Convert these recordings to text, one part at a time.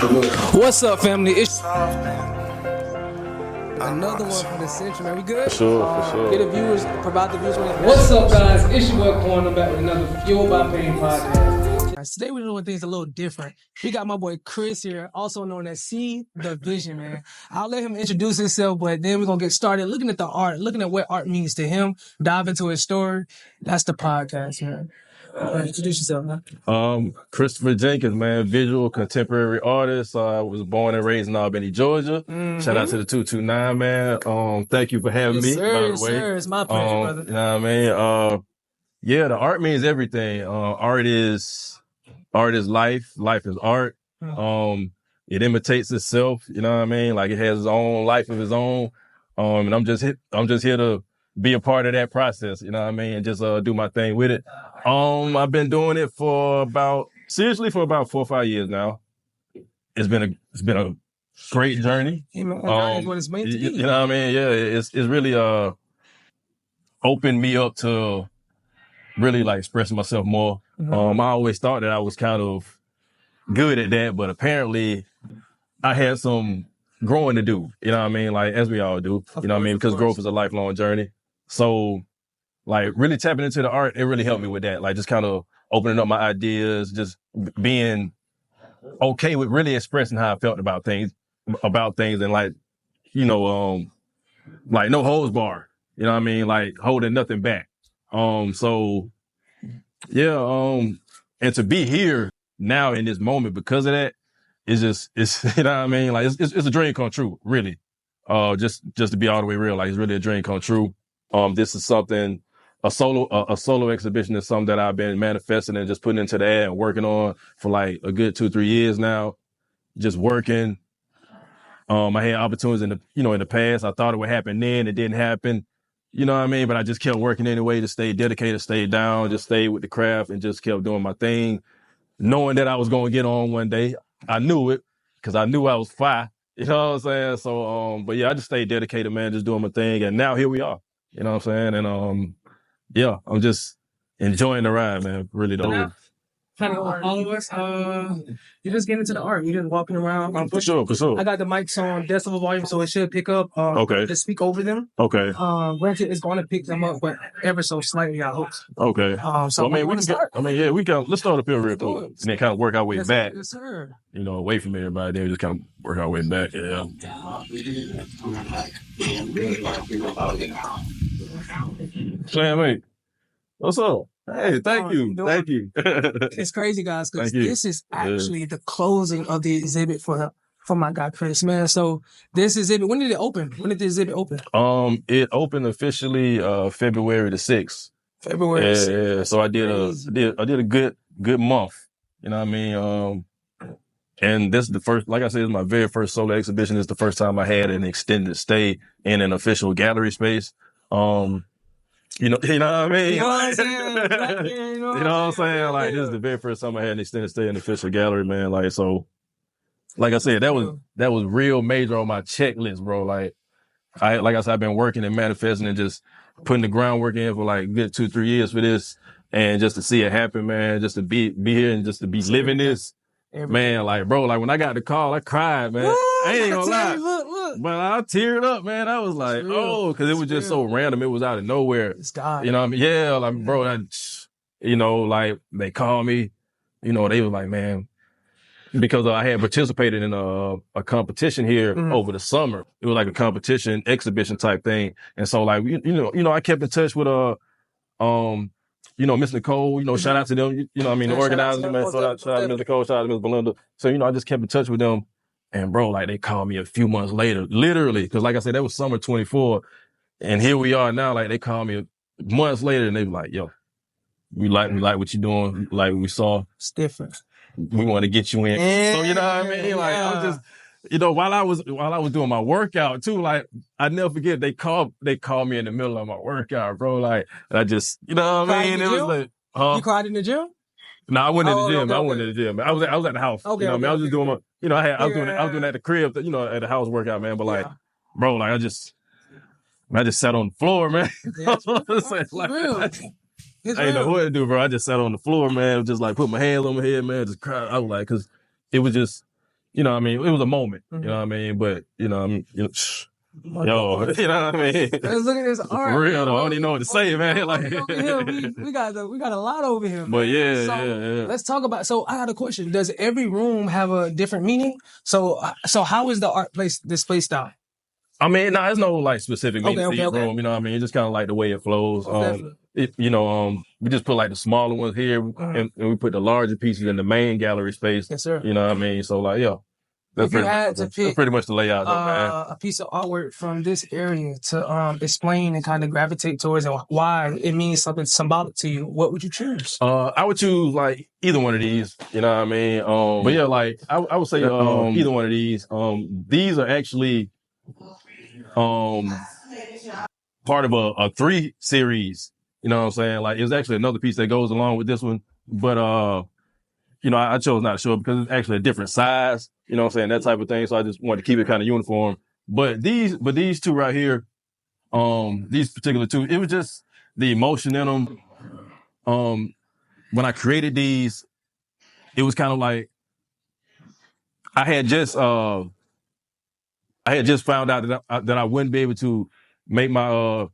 What's up, family? It's another one from the Central, man. We good? For sure. Get the viewers, provide the viewers. What's up, guys? It's your boy Corn. I'm back with another Fuel by Pain podcast. Today we're doing things a little different. We got my boy Chris here, also known as Seethevision, man. I'll let him introduce himself, but then we're going to get started looking at the art, looking at what art means to him, dive into his story. That's the podcast, man. Introduce yourself, man. Christopher Jenkins, man, visual contemporary artist. I was born and raised in Albany, Georgia. Shout out to the 229, man. Thank you for having me, sir, by the way. Sir, it's my pleasure, brother. You know what I mean? Yeah, the art means everything. Art is life. Life is art. It imitates itself. You know what I mean? Like it has its own life of its own. And I'm just here to be a part of that process. You know what I mean? And just do my thing with it. I've been doing it for about 4 or 5 years now. It's been a great journey. That's what it's meant to be. You know what I mean? Yeah, it's really opened me up to really like expressing myself more. I always thought that I was kind of good at that, but apparently I had some growing to do. You know what I mean? Like as we all do. You know what I mean? Because growth is a lifelong journey. So like really tapping into the art, it really helped me with that. Like just kind of opening up my ideas, just being okay with really expressing how I felt about things and like, you know, like no holds bar. You know what I mean? Like holding nothing back. So yeah, and to be here now in this moment because of that, it's you know what I mean? Like it's a dream come true, really. Just to be all the way real, like it's really a dream come true. This is something, a solo exhibition is something that I've been manifesting and just putting into the air and working on for like a good 2-3 years now. Just working. I had opportunities in the past. I thought it would happen then. It didn't happen. You know what I mean? But I just kept working anyway to stay dedicated, stay down, just stay with the craft and just kept doing my thing, knowing that I was going to get on one day. I knew it because I knew I was fire. You know what I'm saying? So, but yeah, I just stayed dedicated, man, just doing my thing. And now here we are. You know what I'm saying? And, yeah, I'm just enjoying the ride, man. Really though. Kind of all of us, you're just getting into the art. You're just walking around. For sure. I got the mics on decibel volume, so it should pick up. Okay. Just speak over them. Okay. Granted, it's going to pick them up, but ever so slightly, I hope. Okay. So I mean, we can start. Let's start up here real quick and then kind of work our way back. Yes, sir. You know, away from everybody. Then we just kind of work our way back. Yeah. Sam, mate. What's up? Hey, thank you. It's crazy, guys, because this is actually the closing of the exhibit for my guy Chris, man. So this exhibit, when did it open? When did the exhibit open? It opened officially February the 6th. February. Yeah. So I did a good month. You know what I mean? And this is the first, like I said, it's my very first solo exhibition. It's the first time I had an extended stay in an official gallery space. You know what I mean? You know what I'm saying? You know what I'm saying? Like, this is the very first time I had an extended stay in an official gallery, man. Like, so, like I said, that was real major on my checklist, bro. Like I said, I've been working and manifesting and just putting the groundwork in for like good 2-3 years for this. And just to see it happen, man, just to be here and just to be living this, man, like, bro, like when I got the call, I cried, man. I ain't gonna lie. Look. But I teared up, man. I was like, because it was just so random. It was out of nowhere. It's God. You know what I mean? Yeah, like, bro, like, they called me, they was like, man, because I had participated in a competition here over the summer. It was like a competition, exhibition type thing. And so, like, I kept in touch with, Miss Nicole, shout out to them, the organizers, man. Shout out to Miss Nicole, shout out to Miss Belinda. So, I just kept in touch with them. And bro, like they called me a few months later, literally, because like I said, that was summer 24. And here we are now, like they called me months later and they were like, yo, we like what you're doing. Like we saw. It's different. We want to get you in. Yeah, so you know what I mean? Like I'm just, while I was doing my workout too, like I never forget they called me in the middle of my workout, bro. Like, and I just, you know what I mean? It was like, You cried in the gym? No, I went to the gym. Okay. I went to the gym. I was at the house. Okay, I was just doing my, I was doing at the crib, at the house workout, man. But like, bro, like I just sat on the floor, man. Yeah, it's real. I didn't know what to do, bro. I just sat on the floor, man. Just like put my hands on my head, man. Just cried. I was like, because it was just, you know what I mean? It was a moment, you know what I mean? But, you know, yo, you know what I mean? Let's look at this art. For real though, I don't even know what to say, man. Like, we got a lot over here. But yeah, so yeah. Let's talk about. So I had a question. Does every room have a different meaning? So how is the art display style? I mean, there's no like specific meaning to each room. You know what I mean? It's just kind of like the way it flows. We just put like the smaller ones here, and we put the larger pieces in the main gallery space. Yes, sir. You know what I mean? So like, yeah. That's pretty much the layout, though, man. A piece of artwork from this area to explain and kind of gravitate towards and why it means something symbolic to you, what would you choose? I would choose like either one of these. You know what I mean? But yeah, like I would say either one of these. These are actually part of a 3 series. You know what I'm saying? Like it was actually another piece that goes along with this one, but I chose not to show it because it's actually a different size. You know what I'm saying? That type of thing. So I just wanted to keep it kind of uniform. But these two right here, these particular two, it was just the emotion in them. When I created these, it was kind of like I had just found out that I wouldn't be able to make my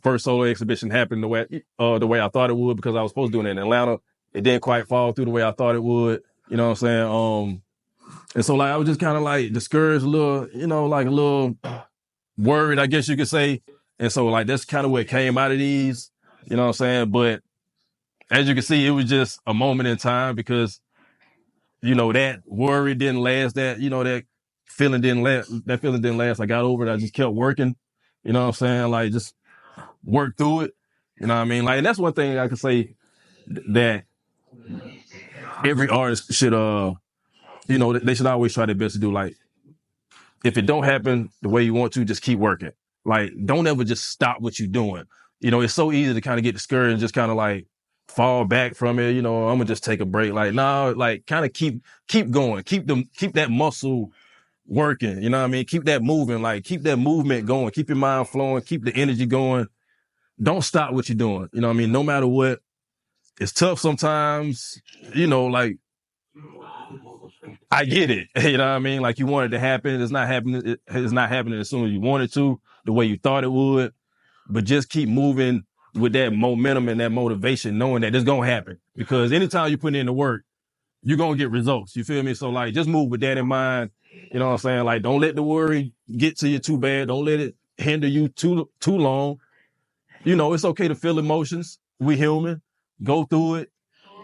first solo exhibition happen the way I thought it would, because I was supposed to do it in Atlanta. It didn't quite fall through the way I thought it would. You know what I'm saying? And so like I was just kind of like discouraged a little, like a little worried, I guess you could say. And so like that's kind of what came out of these, you know what I'm saying? But as you can see, it was just a moment in time because, that worry didn't last, that feeling didn't last. I got over it. I just kept working, you know what I'm saying? Like just work through it. You know what I mean? Like, and that's one thing I could say that every artist should, they should always try their best to do. Like, if it don't happen the way you want to, just keep working. Like, don't ever just stop what you're doing. It's so easy to kind of get discouraged and just kind of like fall back from it. I'm gonna just take a break. Like, no, like kind of keep going. Keep that muscle working. You know what I mean? Keep that moving. Like, keep that movement going. Keep your mind flowing. Keep the energy going. Don't stop what you're doing. You know what I mean? No matter what. It's tough sometimes, like, I get it. You know what I mean? Like, you want it to happen. It's not happening. It's not happening as soon as you want it to, the way you thought it would. But just keep moving with that momentum and that motivation, knowing that it's going to happen. Because anytime you put in the work, you're going to get results. You feel me? So, like, just move with that in mind. You know what I'm saying? Like, don't let the worry get to you too bad. Don't let it hinder you too long. It's okay to feel emotions. We human. Go through it,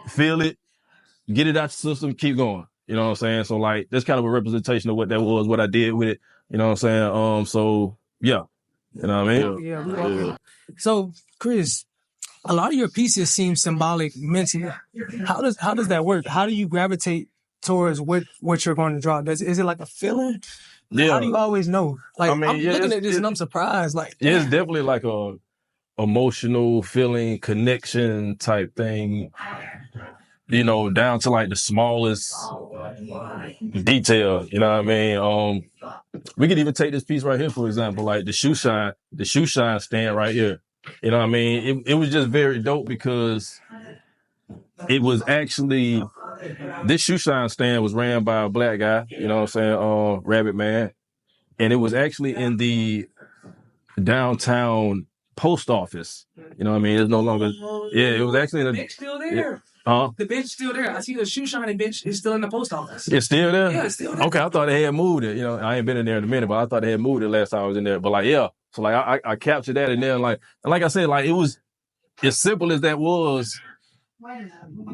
feel it, get it out your system, keep going. You know what I'm saying? So like, that's kind of a representation of what that was, what I did with it. You know what I'm saying? So yeah. You know what I mean? Yeah. So Chris, a lot of your pieces seem symbolic mentally. How does that work? How do you gravitate towards what you're going to draw? Is it like a feeling? Yeah. How do you always know? Like, I'm looking at this and I'm surprised. Like, it's definitely like a emotional feeling, connection type thing, down to like the smallest detail, you know what I mean? We could even take this piece right here, for example, like the shoe shine stand right here. You know what I mean? It was just very dope because it was actually, this shoe shine stand was ran by a black guy, you know what I'm saying? Rabbit Man. And it was actually in the downtown post office. You know what I mean? It's no longer. Yeah, it was actually in the bench still there. The bench still there. I see the shoe shining bench is still in the post office. It's still there? Yeah, it's still there. Okay, I thought they had moved it. I ain't been in there in a minute, but I thought they had moved it last time I was in there. But like, yeah. So like I captured that in there, and like I said, like it was as simple as that was,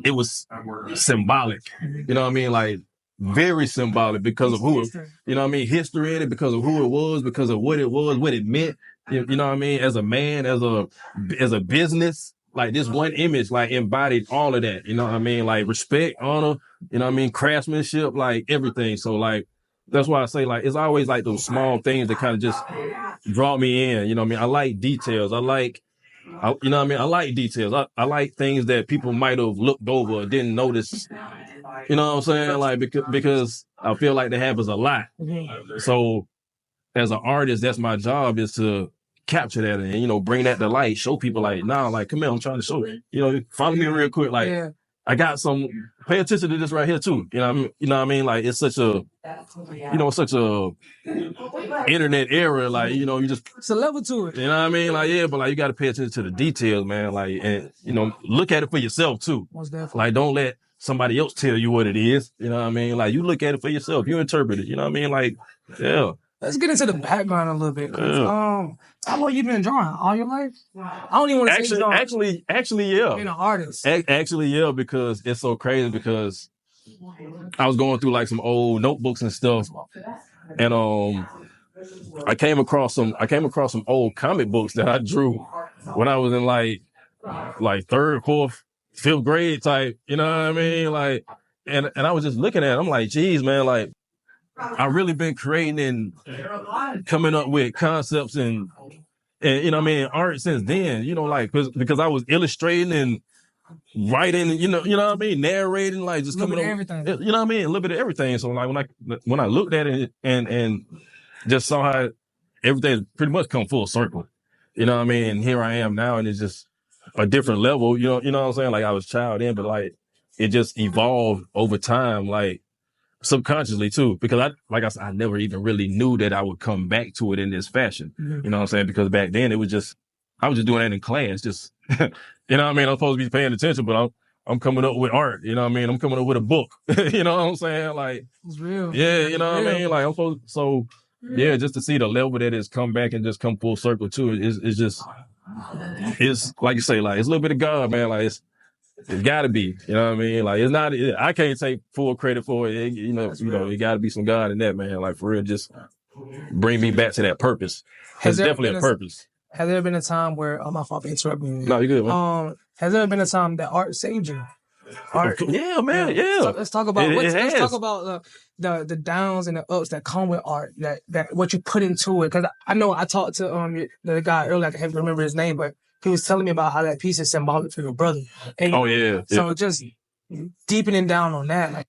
it was symbolic. You know what I mean? Like very symbolic because of who it, you know what I mean? History in it, because of who it was, because of what it was, what it meant. You know what I mean? As a man, as a business, like this one image, like embodied all of that. You know what I mean? Like respect, honor, you know what I mean? Craftsmanship, like everything. So like, that's why I say like, it's always like those small things that kind of just draw me in. You know what I mean? I like details. You know what I mean? I like details. I like things that people might have looked over or didn't notice. You know what I'm saying? Like, because I feel like that happens a lot. So as an artist, that's my job, is to capture that and, bring that to light, show people like, nah, like, come here, I'm trying to show you. Follow me real quick. Like, I got some, pay attention to this right here too. You know what I mean? Like it's such a, such a internet era. Like, you just, It's a level to it. you know what I mean? Like, yeah, but like you got to pay attention to the details, man. Like, and look at it for yourself too. Most definitely. Like, don't let somebody else tell you what it is. You know what I mean? Like, you look at it for yourself. You interpret it. You know what I mean? Like, yeah. Let's get into the background a little bit. Yeah. How long you been drawing? All your life? I don't even want to say drawing. Actually, yeah. Being an artist. Actually, yeah, because it's so crazy because I was going through like some old notebooks and stuff, and I came across some old comic books that I drew when I was in like third, fourth, fifth grade type. You know what I mean? Like, and I was just looking at it. I'm like, geez, man, like I really been creating and coming up with concepts and you know what I mean, art since then. Like because I was illustrating and writing, you know what I mean, narrating, like just coming up, everything. You know what I mean, a little bit of everything. So like when I looked at it and just saw how everything pretty much come full circle, you know what I mean. And here I am now, and it's just a different level. You know what I'm saying. Like I was child in, but like it just evolved over time, like subconsciously too. Because like I said, I never even really knew that I would come back to it in this fashion. Mm-hmm. You know what I'm saying? Because back then it was just I was just doing that in class, just. You know what I mean? I'm supposed to be paying attention, but I'm coming up with art. You know what I mean? I'm coming up with a book. You know what I'm saying? Like, it's real. Yeah, you know what I mean? Like, I'm supposed, so yeah, just to see the level that it's come back and just come full circle too, it's just, it's like you say, like, it's a little bit of God, man. Like, it's gotta be, you know what I mean? Like, it's not, I can't take full credit for it. It gotta be some God in that, man. Like, for real, just bring me back to that purpose. It's definitely a purpose. Has there been a time where, my fault for interrupting you? No, you're good, man. Has there been a time that art saved you? Art, yeah, man, yeah. Let's talk about let's talk about the downs and the ups that come with art. That what you put into it. Because I know I talked to the guy earlier. I can't remember his name, but he was telling me about how that piece is symbolic for your brother. And so just deepening down on that, like.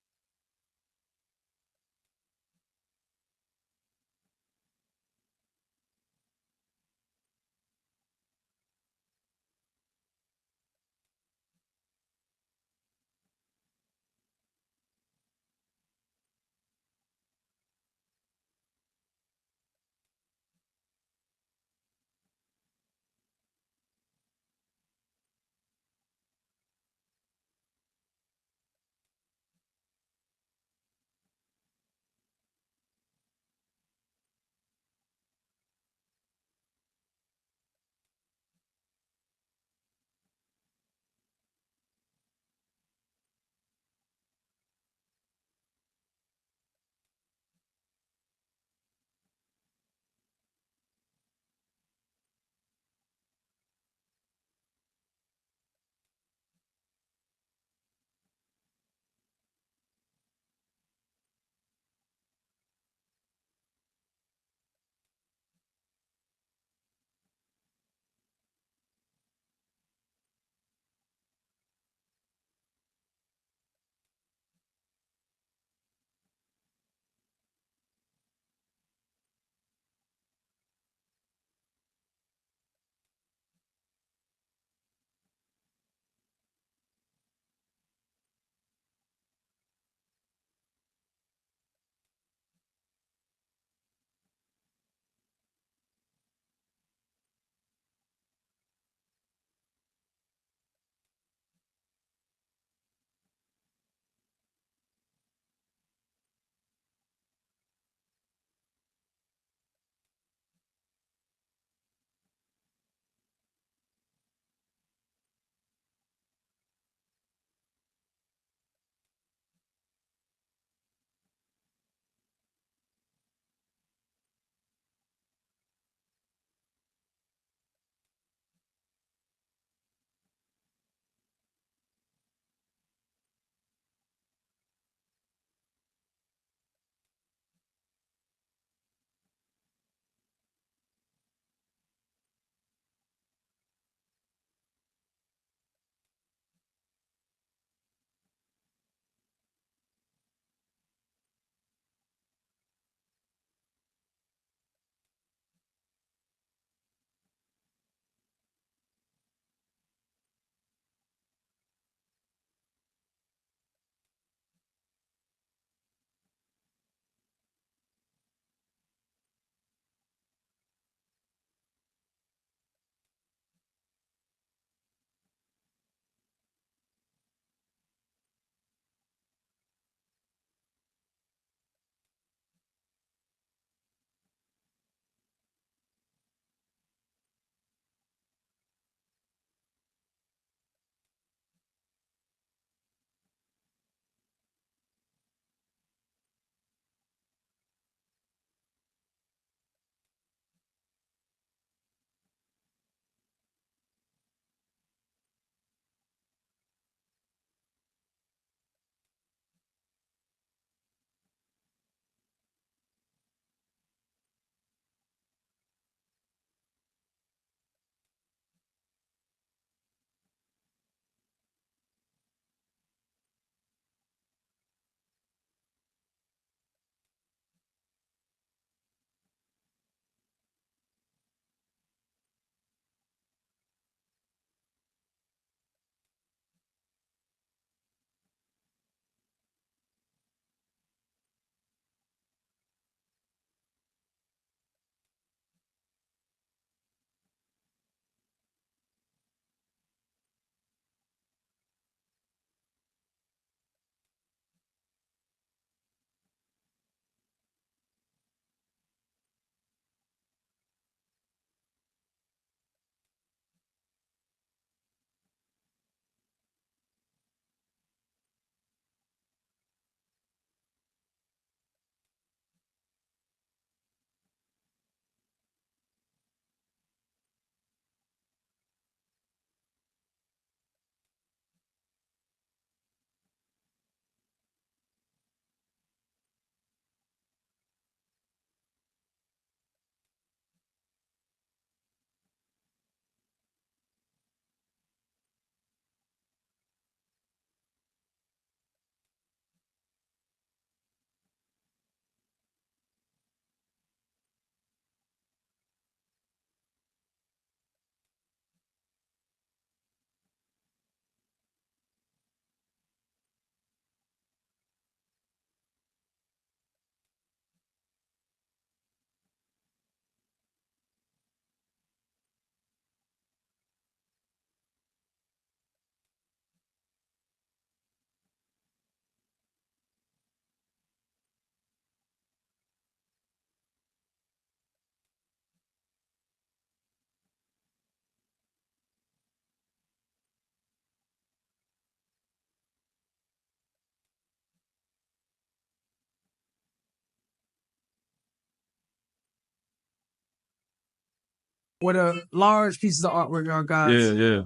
where the large pieces of artwork are, guys. Yeah.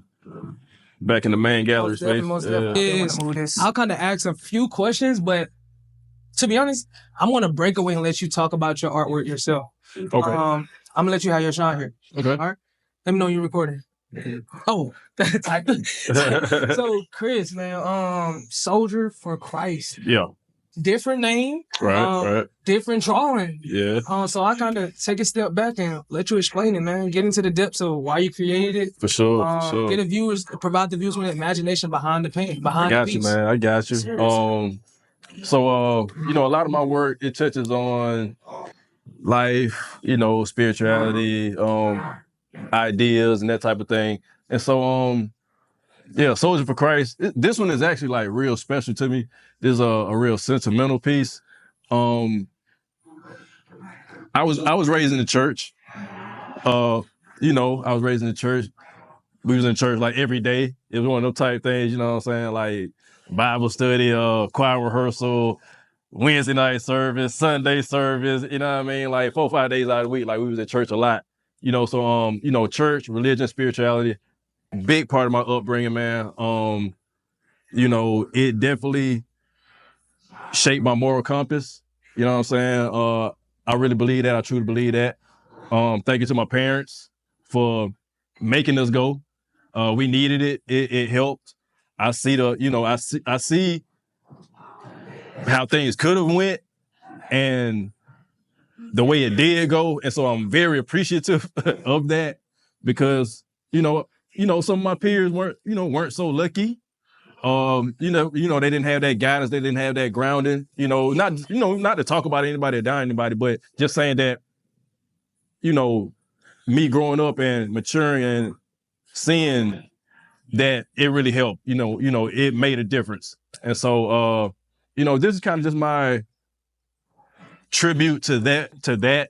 Back in the main gallery space. I'll kind of ask a few questions, but to be honest, I'm going to break away and let you talk about your artwork yourself. Okay. I'm going to let you have your shot here. Okay. All right? Let me know you're recording. Oh, so Chris, man, Soldier for Christ. Yeah. Different name. Right. Different drawing. Yeah. So I kind of take a step back and let you explain it, man. Get into the depths of why you created it. For sure. Provide the viewers with imagination behind the paint, I got you, man. I got you. Seriously. So a lot of my work, it touches on life, spirituality, ideas and that type of thing. And so, Soldier for Christ, this one is actually like real special to me. This is a real sentimental piece. I was raised in the church. I was raised in the church. We was in church like every day. It was one of those type things, you know what I'm saying? Like Bible study, choir rehearsal, Wednesday night service, Sunday service, you know what I mean? Like 4 or 5 days out of the week, like we was at church a lot. So church, religion, spirituality, big part of my upbringing, man. It definitely shaped my moral compass. You know what I'm saying? I really believe that. I truly believe that. Thank you to my parents for making us go. We needed it. It helped. I see I see how things could have went and the way it did go. And so I'm very appreciative of that because, some of my peers weren't so lucky. They didn't have that guidance. They didn't have that grounding, not to talk about anybody or die anybody, but just saying that, me growing up and maturing and seeing that it really helped, it made a difference. And so, this is kind of just my tribute to that, to that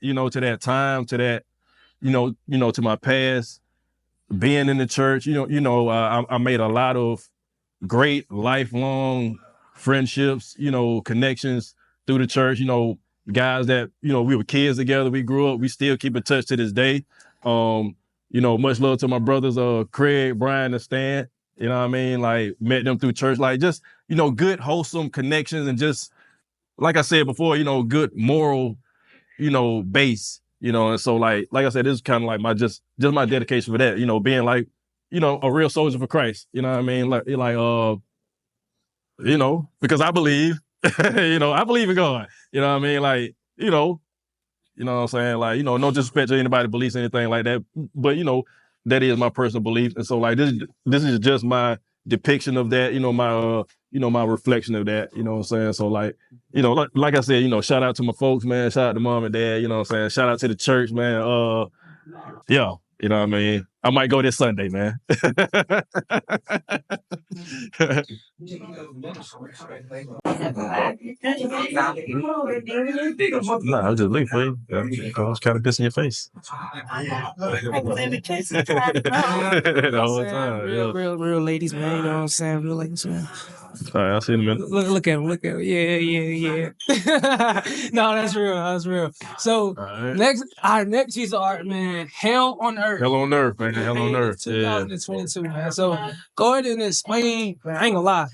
time, to that, to my past, being in the church, I made a lot of great lifelong friendships, connections through the church, guys that, we were kids together, we grew up, we still keep in touch to this day. Much love to my brothers, Craig, Brian, and Stan, you know what I mean? Like met them through church, like just, good, wholesome connections and just, like I said before, good moral, base, and so like I said, this is kind of like just my dedication for that, being like, a real soldier for Christ, you know what I mean? Because I believe, I believe in God, you know what I mean? Like, you know what I'm saying? Like, no disrespect to anybody that believes anything like that, but, that is my personal belief. And so like, this is just my depiction of that, my reflection of that, you know what I'm saying? So like, like I said, shout out to my folks, man. Shout out to mom and dad, you know what I'm saying? Shout out to the church, man. Yeah, you know what I mean? I might go this Sunday, man. Nah, I was just looking for you. I was kind of pissing your face. The whole time. Real ladies, man. You know what I'm saying? Real ladies, man. All right, I'll see you in a minute. Look at him. Yeah. No, that's real. So our next piece of art, man, Hell on Earth. Hell on Earth, man. Hell on Earth. 2022, man. So go ahead and explain. Man, I ain't gonna lie.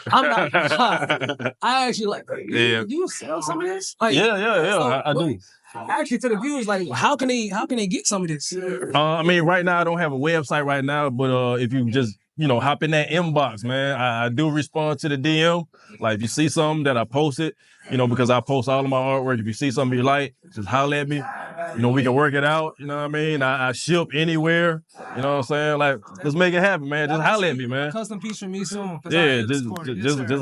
I'm not gonna lie. I actually like. Do you sell some of this? Like, yeah. So, I do. Actually, to the viewers, like, how can they get some of this? Right now I don't have a website right now, but if you just hop in that inbox, man. I do respond to the DM. Like if you see something that I posted, because I post all of my artwork. If you see something you like, just holler at me. We can work it out. You know what I mean? I ship anywhere. You know what I'm saying? Like, let's make it happen, man. Just holler at me, man. Custom piece for me soon. Yeah, just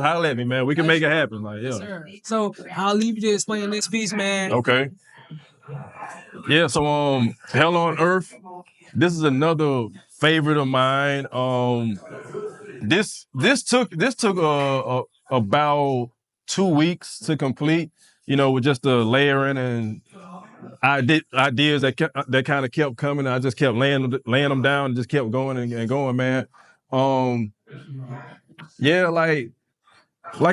holler at me, man. We can make it happen. Like, yeah. Yes, so I'll leave you to explain this piece, man. Okay. Yeah. So Hell on Earth. This is another favorite of mine. This took about 2 weeks to complete, with just the layering and ideas that kind of kept coming. I just kept laying them down and just kept going and going, man. Yeah, like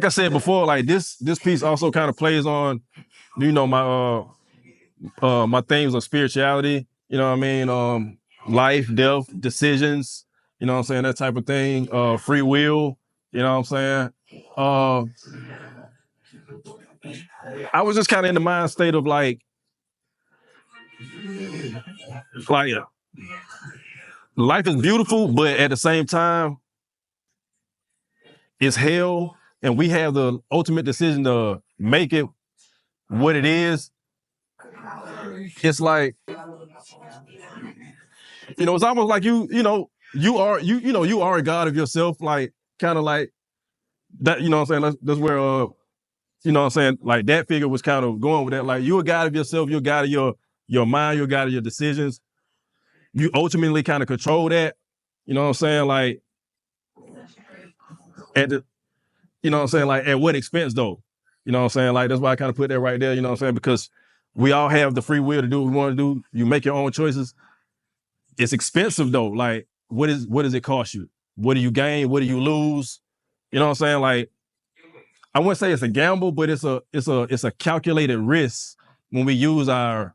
I said before, like this piece also kind of plays on, my themes of spirituality, You know what I mean? Life, death, decisions, you know what I'm saying? That type of thing. Free will, you know what I'm saying? I was just kind of in the mind state of like life is beautiful, but at the same time, it's hell, and we have the ultimate decision to make it what it is. It's like, it's almost like you are a god of yourself, like kind of like that, you know what I'm saying? That's where you know what I'm saying, like that figure was kind of going with that. Like you're a god of yourself, you're a god of your mind, you're a god of your decisions. You ultimately kind of control that. You know what I'm saying? Like you know what I'm saying? Like at what expense though? You know what I'm saying? Like that's why I kind of put that right there, you know what I'm saying? Because we all have the free will to do what we want to do. You make your own choices. It's expensive though. Like what does it cost you? What do you gain? What do you lose? You know what I'm saying? Like I wouldn't say it's a gamble, but it's a calculated risk when we use our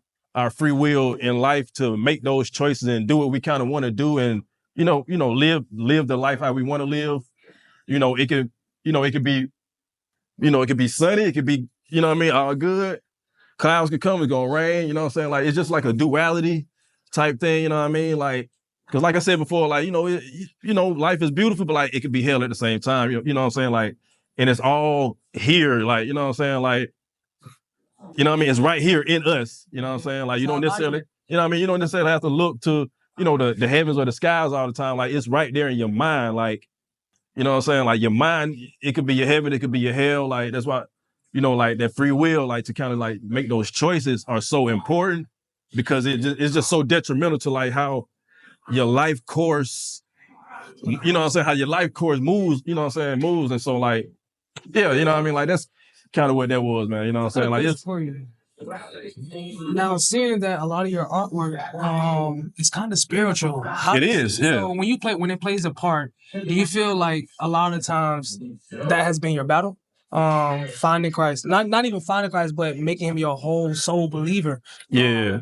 free will in life to make those choices and do what we kind of want to do, and live the life how we want to live. It could be sunny, it could be, you know what I mean, all good. Clouds could come, it's gonna rain, you know what I'm saying? Like it's just like a duality type thing, you know what I mean? Like, cause like I said before, like, life is beautiful, but like it could be hell at the same time. You know what I'm saying? Like, and it's all here, like, you know what I'm saying? Like, you know what I mean? It's right here in us, you know what I'm saying? Like, you don't necessarily, you know what I mean? You don't necessarily have to look to, the heavens or the skies all the time. Like, it's right there in your mind. Like, you know what I'm saying? Like, your mind, it could be your heaven, it could be your hell. Like, that's why, like that free will, like to kind of like make those choices are so important, because it's just so detrimental to like how your life course, you know what I'm saying? How your life course moves, you know what I'm saying? Moves. And so like, yeah, you know what I mean? Like that's kind of what that was, man. You know what I'm saying? Like it's for you. Now, seeing that a lot of your artwork, it's kind of spiritual. It is, yeah. So when it plays a part, do you feel like a lot of times that has been your battle? Finding Christ, not even finding Christ, but making him your whole soul believer. Yeah.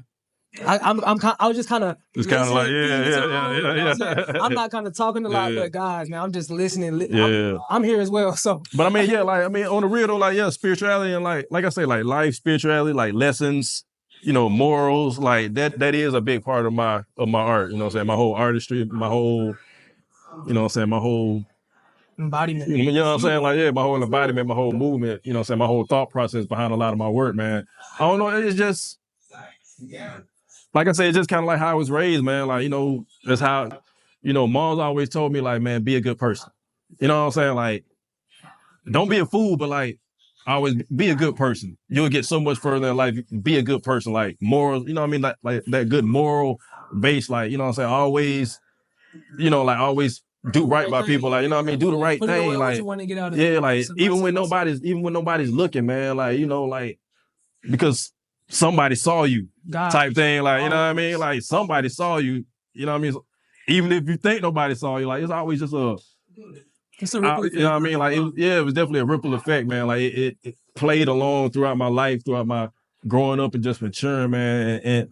I was just kind of. It's kind of like yeah. I'm not kind of talking a lot, but guys, man, I'm just listening. Yeah. I'm here as well. So, but I mean, on the real though, like spirituality and like I say, like life, spirituality, like lessons, morals, like that is a big part of my art. You know what I'm saying? My whole artistry, my whole, my whole embodiment. You know what I'm saying? Like my whole embodiment, my whole movement. You know what I'm saying? My whole thought process behind a lot of my work, man. I don't know. It's just. Like I said, it's just kind of like how I was raised, man. Like, that's how, mom's always told me, like, man, be a good person. You know what I'm saying? Like, don't be a fool, but like, always be a good person. You'll get so much further in life. Be a good person, like moral, you know what I mean? Like that good moral base, like, you know what I'm saying? Always, always do right by people. Like, you know what I mean? Do the right thing. Like, like, even when nobody's looking, man, like, like, because somebody saw you type thing. Like, you know what I mean? Like somebody saw you, you know what I mean? Even if you think nobody saw you, like it's always just it's a ripple effect. You know what I mean? Like, it was definitely a ripple effect, man. Like it played along throughout my life, throughout my growing up and just maturing, man. And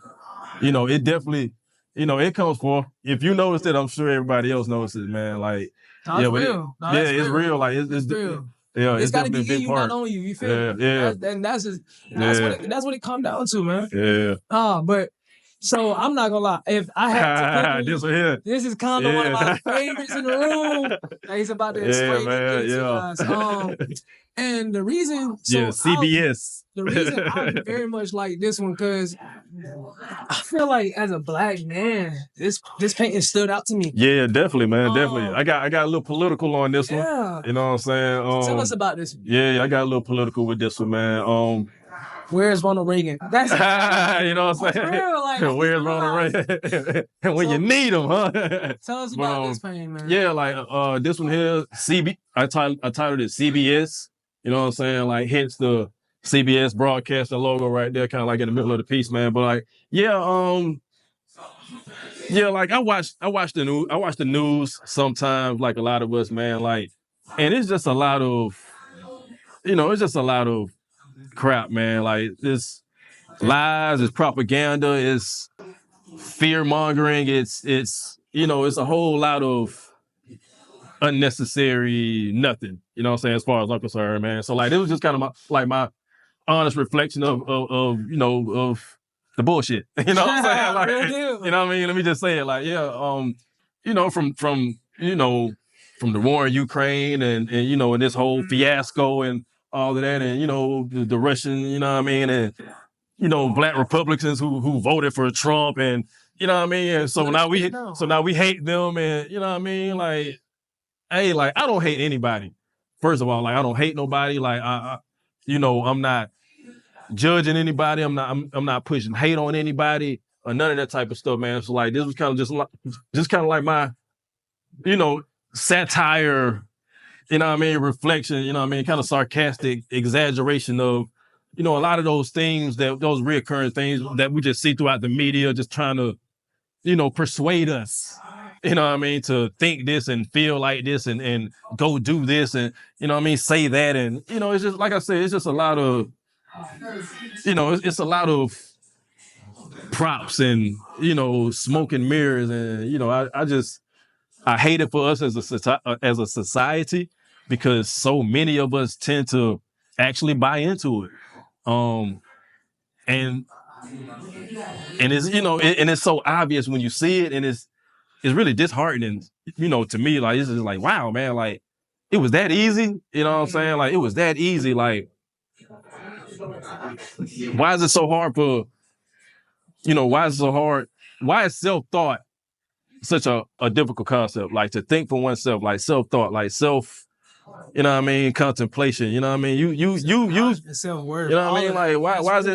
it definitely, it comes forth. If you notice it, I'm sure everybody else notices, man. Like, it's real. It's real. Like it's real. Yeah, it's got to be in you, not on you. You feel me? Yeah. And that's what it comes down to, man. Yeah. But so I'm not gonna lie. If I had to this is kind of one of my favorites in the room. He's about to explain it to you guys. And the reason, CBS. The reason I very much like this one, because I feel like as a black man, this painting stood out to me. Yeah, definitely, man, definitely. I got a little political on this one. You know what I'm saying? Tell us about this one. Yeah, I got a little political with this one, man. Where's Ronald Reagan? That's you know what I'm saying? Real, like, where's Ronald Reagan? And when you need him, huh? Tell us about this painting, man. Yeah, like this one here, I titled it CBS. You know what I'm saying? Like, hence the CBS broadcasting logo right there, kind of like in the middle of the piece, man. But like, like I watch the news. I watch the news sometimes, like a lot of us, man. Like, and it's just a lot of, it's just a lot of crap, man. Like, it's lies, it's propaganda, it's fear mongering. It's it's a whole lot of unnecessary nothing. You know what I'm saying? As far as I'm concerned, man. So like it was just kind of my honest reflection of the bullshit. You know what I'm saying? Like, you know what I mean? Let me just say it. Like, from the war in Ukraine and and this whole fiasco and all of that, and the Russian, you know what I mean, and Black Republicans who voted for Trump, and you know what I mean, and so now we hate them, and you know what I mean, like, hey, like I don't hate anybody. First of all, like I don't hate nobody. Like I'm not judging anybody. I'm not pushing hate on anybody or none of that type of stuff, man. So like this was kind of just kind of like my satire, you know what I mean, reflection, you know what I mean, kind of sarcastic exaggeration of a lot of those things, those reoccurring things that we just see throughout the media, just trying to persuade us, you know what I mean, to think this and feel like this and go do this and you know what I mean, say that, and it's just like I said, it's just a lot of it's a lot of props and smoke and mirrors, and I hate it for us as a society because so many of us tend to actually buy into it, and it's and it's so obvious when you see it, and it's really disheartening, to me. Like it's just like, wow, man, like it was that easy, you know what I'm saying? Like it was that easy. Like why is it so hard for why is self-thought such a difficult concept? Like to think for oneself, like self-thought, like you know what I mean, contemplation, you know what I mean? You self-worth. You know what I mean? Like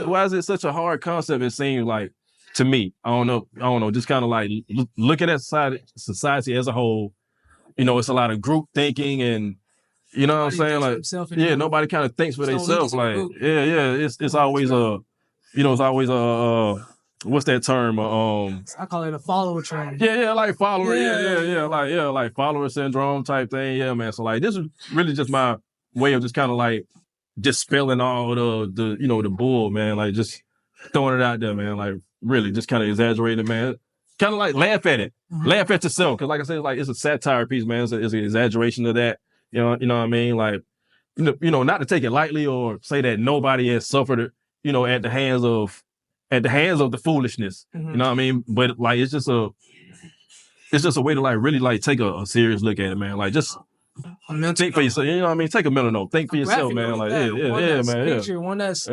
why is it such a hard concept, it seems like, to me? I don't know. Just kind of like looking at society as a whole, it's a lot of group thinking, and you know what I'm saying? Like, nobody kind of thinks for themselves. Like, it's always what's that term? I call it a follower trend. Yeah, like follower. Yeah. Like follower syndrome type thing. Yeah, man. So like, this is really just my way of just kind of like dispelling all the the bull, man. Like just throwing it out there, man. Like really just kind of exaggerating, man. Kind of like laugh at it, laugh at yourself. Cause like I said, like it's a satire piece, man. It's an exaggeration of that. You know what I mean? Like, not to take it lightly or say that nobody has suffered, at the hands of the foolishness. Mm-hmm. You know what I mean? But like, it's just a way to like really like take a serious look at it, man. Like just think for yourself. You know what I mean? Take a mental note. Think for yourself, man. Like, one that's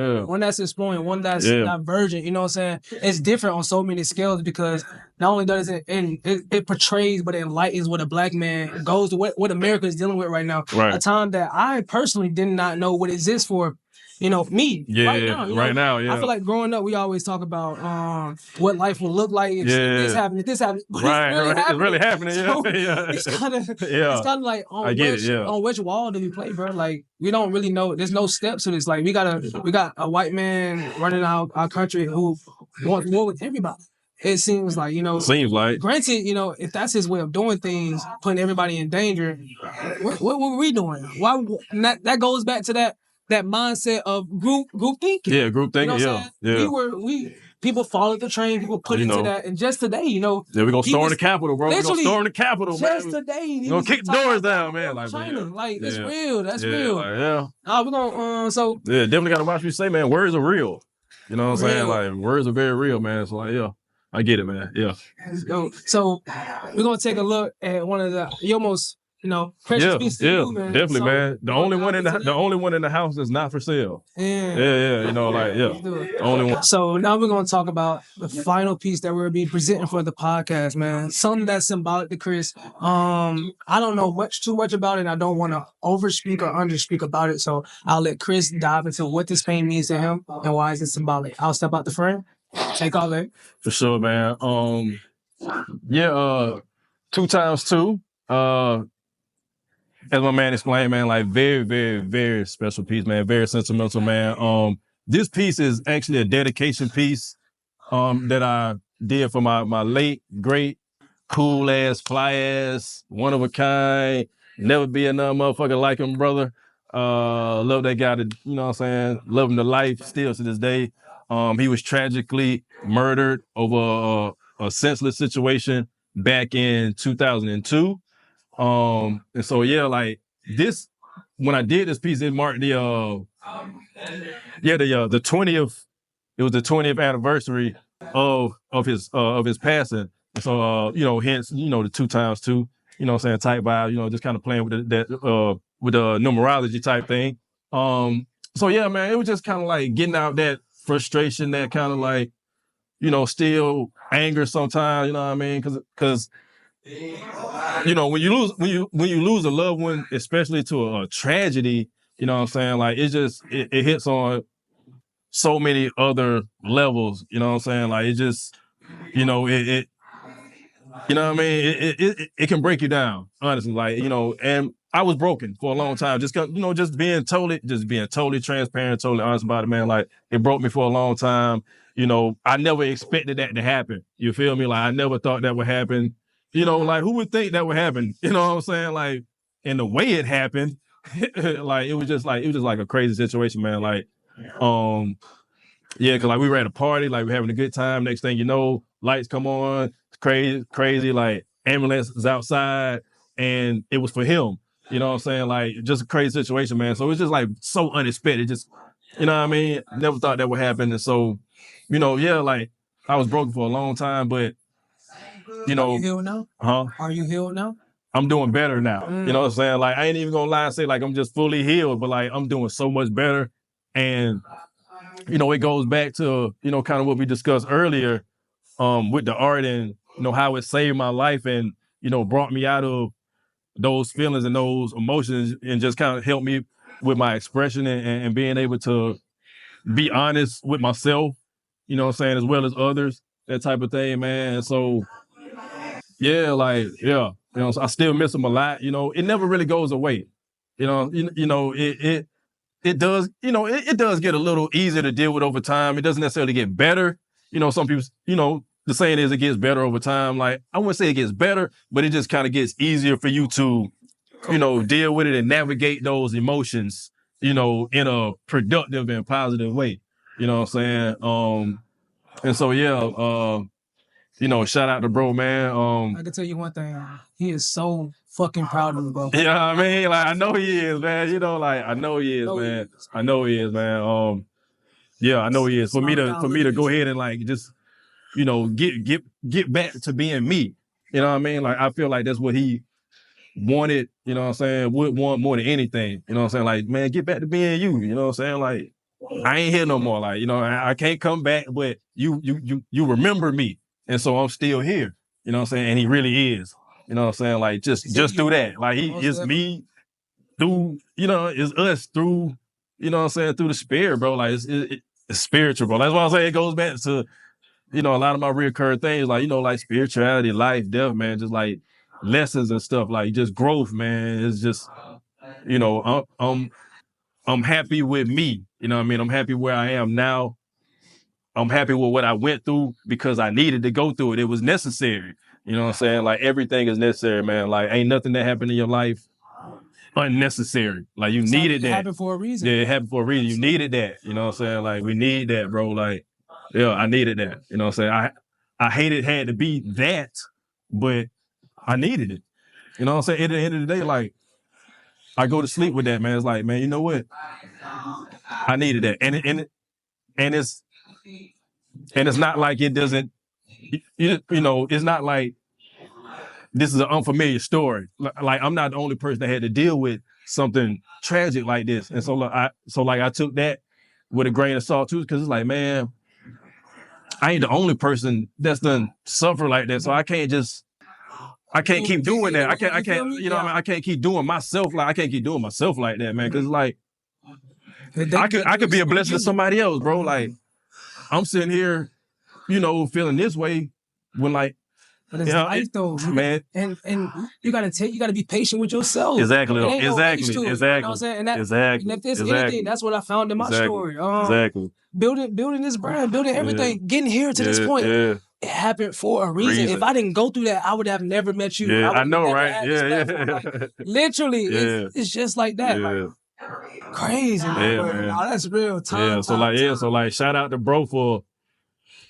exploring, one that's divergent. You know what I'm saying? It's different on so many scales because not only does it portrays, but it enlightens what a black man goes to, what America is dealing with right now. Right. A time that I personally did not know would exist for. Me. Yeah, right now. I feel like growing up, we always talk about what life will look like if this happened. But it's really happening. So it's kind of like on which wall do we play, bro? Like we don't really know. There's no steps to this. Like we got a white man running our country who wants war with everybody. It seems like, Seems like. Granted, if that's his way of doing things, putting everybody in danger, what were we doing? Why? That goes back to that mindset of group thinking. Yeah, group thinking. We people followed the train. People put into that. And just today, we're gonna storm the Capitol, bro. We're gonna storm the Capitol, man. Just today, we're gonna kick the doors down, man. Like China, it's real. That's real. Like, we're gonna definitely gotta watch me say, man. Words are real. You know what I'm saying? Like words are very real, man. So like, I get it, man. Yeah. Let's go. So we're gonna take a look at one of your most precious piece to you, man. Definitely, man. The only one in the house that's not for sale. Yeah. Only one. So now we're gonna talk about the final piece that we'll be presenting for the podcast, man. Something that's symbolic to Chris. I don't know too much about it. I don't want to overspeak or underspeak about it. So I'll let Chris dive into what this pain means to him and why is it symbolic. I'll step out the frame. Take all that. For sure, man. 2 times 2. As my man explained, man, like very, very, very special piece, man. Very sentimental, man. This piece is actually a dedication piece that I did for my late, great, cool ass, fly ass, one of a kind, never be another motherfucker like him, brother. Love that guy, you know what I'm saying? Love him to life still to this day. He was tragically murdered over a senseless situation back in 2002. And so yeah, like this, when I did this piece, it marked the 20th. It was the 20th anniversary of his passing. And so hence the 2 times 2. You know what I'm saying, type vibe. Just kind of playing with the numerology type thing. So yeah, man, it was just kind of like getting out that frustration, that kind of like still anger sometimes. You know what I mean? Because when you lose a loved one, especially to a tragedy, you know what I'm saying? Like it hits on so many other levels, you know what I'm saying? Like it just, it you know what I mean? It can break you down, honestly. Like, and I was broken for a long time. Just being totally transparent, totally honest about it, man. Like it broke me for a long time. I never expected that to happen. You feel me? Like I never thought that would happen. Like who would think that would happen? You know what I'm saying? Like, and the way it happened, like it was just like a crazy situation, man. Like, yeah, cause like we were at a party, like we're having a good time. Next thing you know, lights come on, it's crazy, like ambulance is outside, and it was for him. You know what I'm saying? Like just a crazy situation, man. So it's just like so unexpected. Just, you know what I mean? Never thought that would happen. And so, yeah, like I was broken for a long time, but Are you healed now? Huh? Are you healed now? I'm doing better now. You know what I'm saying? Like I ain't even gonna lie and say like I'm just fully healed, but like I'm doing so much better. And it goes back to, kind of what we discussed earlier with the art and, how it saved my life and, brought me out of those feelings and those emotions and just kind of helped me with my expression and being able to be honest with myself, you know what I'm saying, as well as others, that type of thing, man. And so, yeah, like, yeah, I still miss him a lot. It never really goes away. It does, it does get a little easier to deal with over time. It doesn't necessarily get better. Some people, the saying is it gets better over time. Like, I wouldn't say it gets better, but it just kind of gets easier for you to, deal with it and navigate those emotions, in a productive and positive way. You know what I'm saying? And so, yeah, shout out to bro, man. I can tell you one thing. He is so fucking proud of me, bro. You know what I mean? Like, I know he is, man. I know he is, man. I know he is, man. Yeah, I know he is. For me to go ahead and like just, get back to being me. You know what I mean? Like, I feel like that's what he wanted, you know what I'm saying, would want more than anything. You know what I'm saying? Like, man, get back to being you. You know what I'm saying? Like, I ain't here no more. Like, I can't come back, but you remember me. And so I'm still here. You know what I'm saying? And he really is. You know what I'm saying? Like, just do that. Like, it's me through, it's us through, you know what I'm saying, through the spirit, bro. Like, it's spiritual, bro. That's why I say it goes back to, a lot of my recurring things, like, like spirituality, life, death, man, just like lessons and stuff, like just growth, man. It's just, I'm happy with me. You know what I mean? I'm happy where I am now. I'm happy with what I went through because I needed to go through it. It was necessary. You know what I'm saying? Like everything is necessary, man. Like ain't nothing that happened in your life unnecessary. Like you needed that. It happened for a reason. Yeah, it happened for a reason. You needed that. You know what I'm saying? Like we need that, bro. Like, yeah, I needed that. You know what I'm saying? I hate it had to be that, but I needed it. You know what I'm saying? At the end of the day, like I go to sleep with that, man. It's like, man, you know what? I needed that. And it's not like it doesn't, it's not like this is an unfamiliar story. Like I'm not the only person that had to deal with something tragic like this. And so I took that with a grain of salt too, because it's like, man, I ain't the only person that's done suffer like that. So I can't keep doing that. I can't, I can't keep doing myself. Like I can't keep doing myself like that, man. Cause like, I could be a blessing to somebody else, bro. Like I'm sitting here, feeling this way when like, but it's life though, man. And you gotta be patient with yourself. Exactly. Exactly. You know what I'm saying? And if there's anything, that's what I found in my story. Exactly. Building this brand, building everything, getting here to this point. Yeah. It happened for a reason. If I didn't go through that, I would have never met you. Yeah, I know, right? Yeah. Like, literally, it's just like that. Yeah. Like, crazy, man. Yeah, man. Oh, that's real time. Yeah. So shout out to bro for,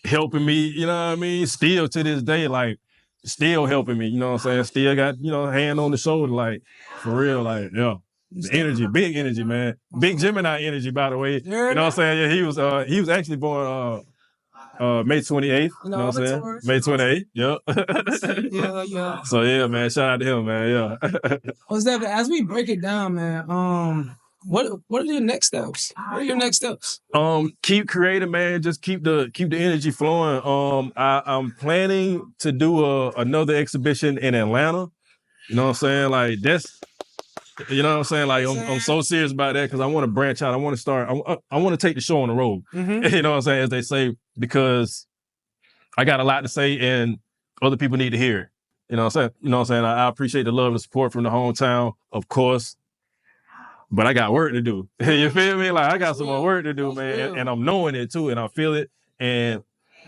helping me, you know what I mean? Still to this day, like, still helping me, you know what I'm saying? Still got, hand on the shoulder, like, for real, like, yeah. The energy, big energy, man. Big Gemini energy, by the way. You know what I'm saying? Yeah, he was actually born May 28th. You know what I'm saying? May 28th. Yep. Yeah. So yeah, man. Shout out to him, man. Yeah. Jose, as we break it down, man, what are your next steps? What are your next steps? Keep creating, man. Just keep the energy flowing. I'm planning to do another exhibition in Atlanta. You know what I'm saying? Like that's, you know what I'm saying? Like I'm so serious about that because I want to branch out. I want to start. I want to take the show on the road. Mm-hmm. You know what I'm saying? As they say, because I got a lot to say and other people need to hear it. You know what I'm saying? You know what I'm saying? I appreciate the love and the support from the hometown, of course. But I got work to do. You feel me? Like I got some more work to do, man. And I'm knowing it too, and I feel it. And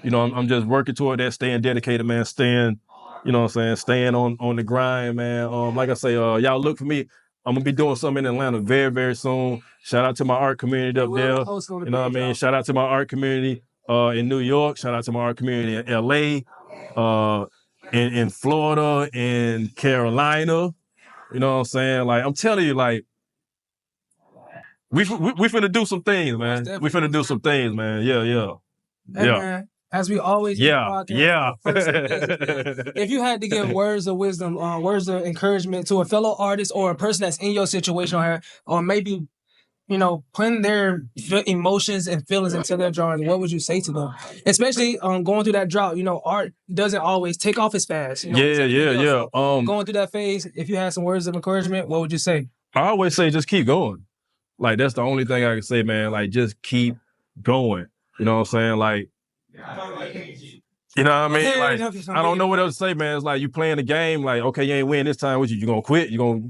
I'm just working toward that, staying dedicated, man. Staying, you know what I'm saying? Staying on the grind, man. Like I say, y'all look for me. I'm gonna be doing something in Atlanta very, very soon. Shout out to my art community up there. You know what I mean? Shout out to my art community in New York. Shout out to my art community in LA, in Florida, in Carolina. You know what I'm saying? Like I'm telling you, like. We finna do some things, man. We finna do some things, man. Yeah. Man, as we always do if you had to give words of wisdom, words of encouragement to a fellow artist or a person that's in your situation or maybe, putting their emotions and feelings into their drawing, what would you say to them? Especially going through that drought, art doesn't always take off as fast. Yeah. Going through that phase, if you had some words of encouragement, what would you say? I always say just keep going. Like, that's the only thing I can say, man. Like, just keep going. You know what I'm saying? Like, you know what I mean? Like, I don't know what else to say, man. It's like you playing the game. Like, okay, you ain't win this time. What you gonna quit? You gonna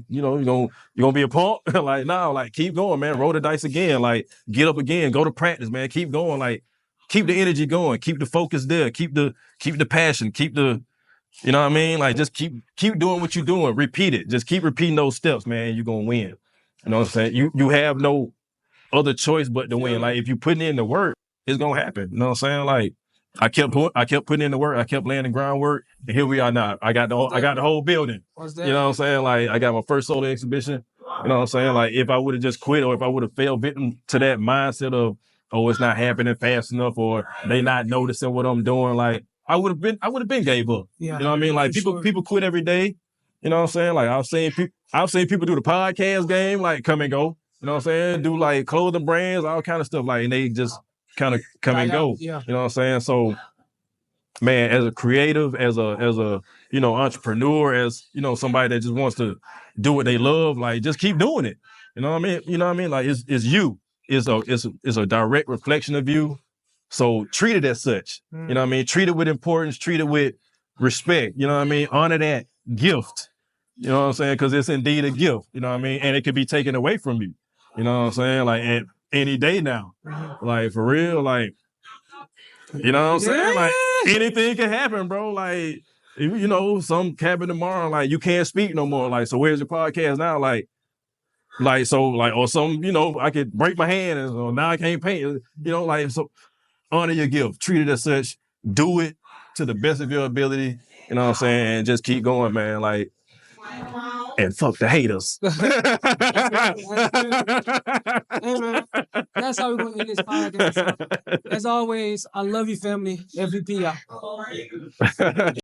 be a punk? Like, no, like keep going, man. Roll the dice again. Like, get up again. Go to practice, man. Keep going. Like, keep the energy going. Keep the focus there. Keep the passion. Keep the, you know what I mean? Like, just keep doing what you're doing. Repeat it. Just keep repeating those steps, man. You're gonna win. You know what I'm saying? You have no other choice but to win. Like if you putting in the work, it's gonna happen. You know what I'm saying? Like I kept putting in the work. I kept laying the groundwork, and here we are now. I got the whole building. You know what I'm saying? Like I got my first solo exhibition. You know what I'm saying? Like if I would have just quit, or if I would have fell victim to that mindset of, oh, it's not happening fast enough, or they not noticing what I'm doing, like I would have been gave up. Yeah, you know what I mean? Like people quit every day. You know what I'm saying? Like I've seen people do the podcast game, like come and go. You know what I'm saying? Do like clothing brands, all kind of stuff, like, and they just kind of come and go. Yeah. You know what I'm saying? So, man, as a creative, as a entrepreneur, as somebody that just wants to do what they love, like just keep doing it. You know what I mean? You know what I mean? Like it's you. It's a direct reflection of you. So treat it as such. You know what I mean? Treat it with importance. Treat it with respect. You know what I mean? Honor that gift. You know what I'm saying? Because it's indeed a gift. You know what I mean? And it could be taken away from you. You know what I'm saying? Like at any day now. Like for real, like, you know what I'm saying? Like anything can happen, bro. Like, some cabin tomorrow, like you can't speak no more. Like, so where's your podcast now? Or some, I could break my hand and so now I can't paint. So honor your gift. Treat it as such. Do it to the best of your ability. You know what I'm saying? And just keep going, man. Like, and fuck the haters. Hey, man, that's how we're going to end this podcast. As always, I love you, family. FBP out.